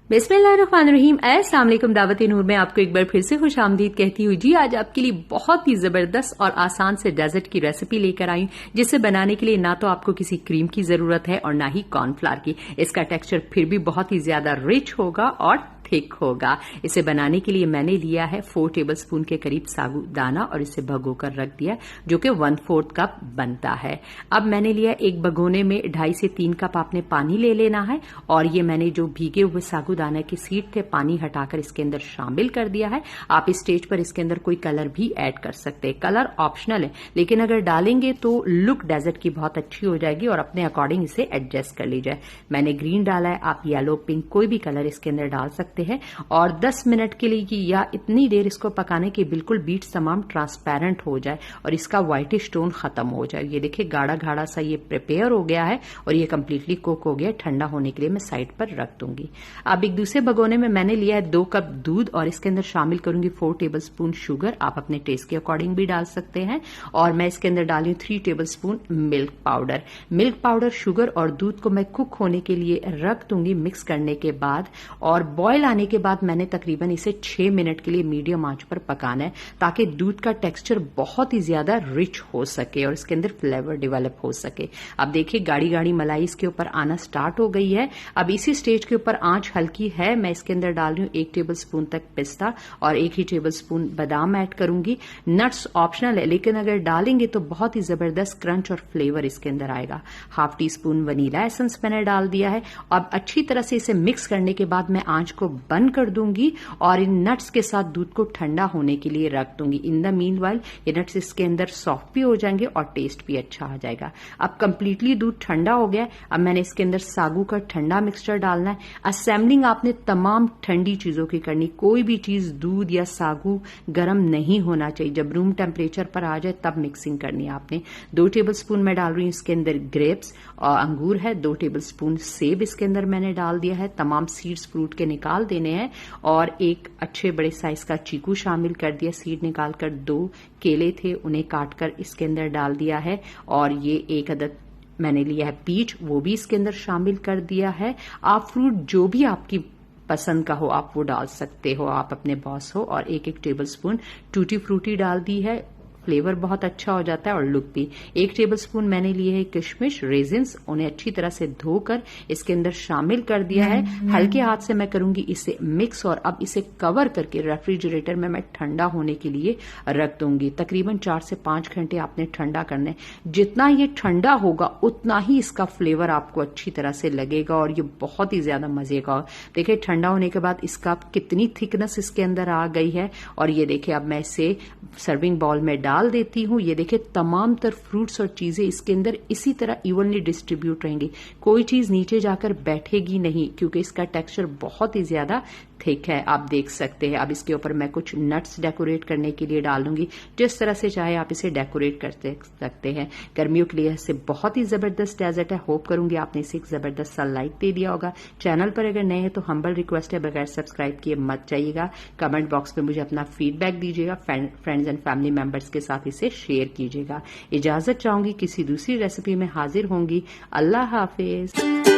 बिस्मिल्लाहिर्रहमानिर्रहीम। अस्सलाम वालेकुम। दावत नूर में आपको एक बार फिर से खुशामदीद कहती हुई जी आज आपके लिए बहुत ही जबरदस्त और आसान से डेजर्ट की रेसिपी लेकर आई, जिसे बनाने के लिए ना तो आपको किसी क्रीम की जरूरत है और ना ही कॉर्नफ्लावर की। इसका टेक्सचर फिर भी बहुत ही ज्यादा रिच होगा और थिक होगा। इसे बनाने के लिए मैंने लिया है 4 टेबलस्पून के करीब साबूदाना और इसे भगोकर रख दिया, जो कि 1/4 कप बनता है। अब मैंने लिया एक भगोने में 2.5 से 3 कप आपने पानी ले लेना है और ये मैंने जो भीगे हुए साबूदाना के सीड थे पानी हटाकर इसके अंदर शामिल कर दिया है। आप इस स्टेज पर इसके अंदर कोई कलर भी ऐड कर सकते हैं। कलर ऑप्शनल है, लेकिन अगर डालेंगे तो लुक डेजर्ट की बहुत अच्छी हो जाएगी और अपने अकॉर्डिंग इसे एडजस्ट कर लीजिए। मैंने ग्रीन डाला है, आप येलो, पिंक कोई भी कलर इसके अंदर डाल सकते हैं और 10 मिनट के लिए या इतनी देर इसको पकाने के बिल्कुल बीट्स तमाम ट्रांसपेरेंट हो जाए और इसका व्हाइटिश टोन खत्म हो जाए। ये देखिए गाढ़ा गाढ़ा सा ये प्रिपेयर हो गया है और ये कंप्लीटली कुक हो गया। ठंडा होने के लिए मैं साइड पर रख दूंगी। अब एक दूसरे भगोने में मैंने लिया है 2 कप दूध और इसके अंदर शामिल करूंगी 4 टेबलस्पून शुगर। आप अपने टेस्ट के अकॉर्डिंग भी डाल सकते हैं और मैं इसके अंदर डाली 3 tablespoon milk powder. Milk powder, sugar और दूध को मैं कुक होने के लिए रख दूंगी मिक्स करने के बाद, और बॉयल आने के बाद मैंने तकरीबन इसे 6 मिनट के लिए मीडियम आंच पर पकाना है ताकि दूध का टेक्सचर बहुत ही ज्यादा रिच हो सके और इसके अंदर फ्लेवर डेवलप हो सके। अब देखिए गाढ़ी गाढ़ी मलाई इसके ऊपर आना स्टार्ट हो गई है। अब इसी स्टेज के ऊपर आंच हल्की है। मैं इसके अंदर डाल रही हूँ 1 टेबलस्पून तक पिस्ता और 1 ही टेबलस्पून बादाम ऐड करूंगी। नट्स ऑप्शनल है, लेकिन अगर डालेंगे तो बहुत ही जबरदस्त क्रंच और फ्लेवर इसके अंदर आएगा। 1/2 टीस्पून वनीला एसेंस मैंने डाल दिया है। अब अच्छी तरह से इसे मिक्स करने के बाद मैं आंच को बंद कर दूंगी और इन नट्स के साथ दूध को ठंडा होने के लिए रख दूंगी। इन द मीनवाइल ये नट्स इसके अंदर सॉफ्ट भी हो जाएंगे और टेस्ट भी अच्छा आ जाएगा। अब कंप्लीटली दूध ठंडा हो गया। अब मैंने इसके अंदर सागू का ठंडा मिक्सचर डालना है। असेंबलिंग आपने तमाम ठंडी चीजों की करनी। कोई भी चीज दूध या सागू गर्म नहीं होना चाहिए। जब रूम टेम्परेचर पर आ जाए तब मिक्सिंग करनी है आपने। 2 टेबलस्पून मैं डाल रही हूँ इसके अंदर ग्रेप्स और अंगूर है। 2 टेबलस्पून सेब इसके अंदर मैंने डाल दिया है। तमाम सीड्स फ्रूट के निकाल देने हैं और एक अच्छे बड़े साइज का चीकू शामिल कर दिया। सीड निकालकर 2 केले थे उन्हें काटकर इसके अंदर डाल दिया है और ये 1 अदद मैंने लिया है पीच, वो भी इसके अंदर शामिल कर दिया है। आप फ्रूट जो भी आपकी पसंद का हो आप वो डाल सकते हो, आप अपने बॉस हो। और 1 टेबलस्पून टूटी फ्रूटी डाल दी है। फ्लेवर बहुत अच्छा हो जाता है और लुक भी। 1 टेबलस्पून मैंने लिए है किशमिश, रेजिन्स, उन्हें अच्छी तरह से धोकर इसके अंदर शामिल कर दिया है। हल्के हाथ से मैं करूंगी इसे मिक्स और अब इसे कवर करके रेफ्रिजरेटर में मैं ठंडा होने के लिए रख दूंगी। तकरीबन 4 से 5 घंटे आपने ठंडा करना है। जितना ये ठंडा होगा उतना ही इसका फ्लेवर आपको अच्छी तरह से लगेगा और ये बहुत ही ज्यादा मजे का। देखिए ठंडा होने के बाद इसका कितनी थिकनेस इसके अंदर आ गई है और ये देखिए अब मैं इसे सर्विंग बाउल में डाल देती हूँ। ये देखिए तमाम तर फ्रूट्स और चीजें इसके अंदर इसी तरह इवनली डिस्ट्रीब्यूट रहेंगी। कोई चीज नीचे जाकर बैठेगी नहीं क्योंकि इसका टेक्सचर बहुत ही ज्यादा थिक है। आप देख सकते हैं। अब इसके ऊपर मैं कुछ नट्स डेकोरेट करने के लिए डालूंगी। जिस तरह से चाहे आप इसे डेकोरेट कर सकते हैं। गर्मियों के लिए इससे बहुत ही जबरदस्त डेजर्ट है। होप करूंगी आपने इसे एक जबरदस्त सा लाइक दे दिया होगा। चैनल पर अगर नए हैं तो हम्बल रिक्वेस्ट है, बगैर सब्सक्राइब किए मत जाइएगा। कमेंट बॉक्स में मुझे अपना फीडबैक दीजिएगा। फ्रेंड्स एंड फैमिली मेंबर्स के साथ इसे शेयर कीजिएगा। इजाजत चाहूंगी, किसी दूसरी रेसिपी में हाजिर होंगी। अल्लाह हाफिज।